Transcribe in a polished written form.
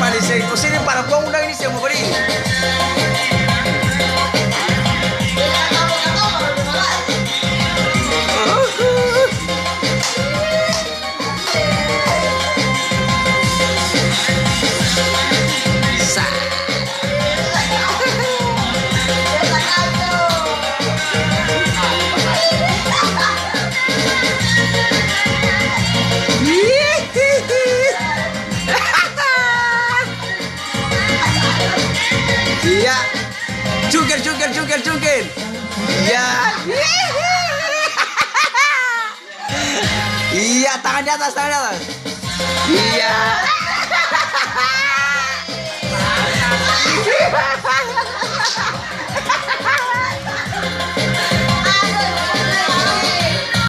parecen, cocinen para buang undang ini saya mau beri. Iya, cungkir. Iya. Iya, tangan di atas. Iya.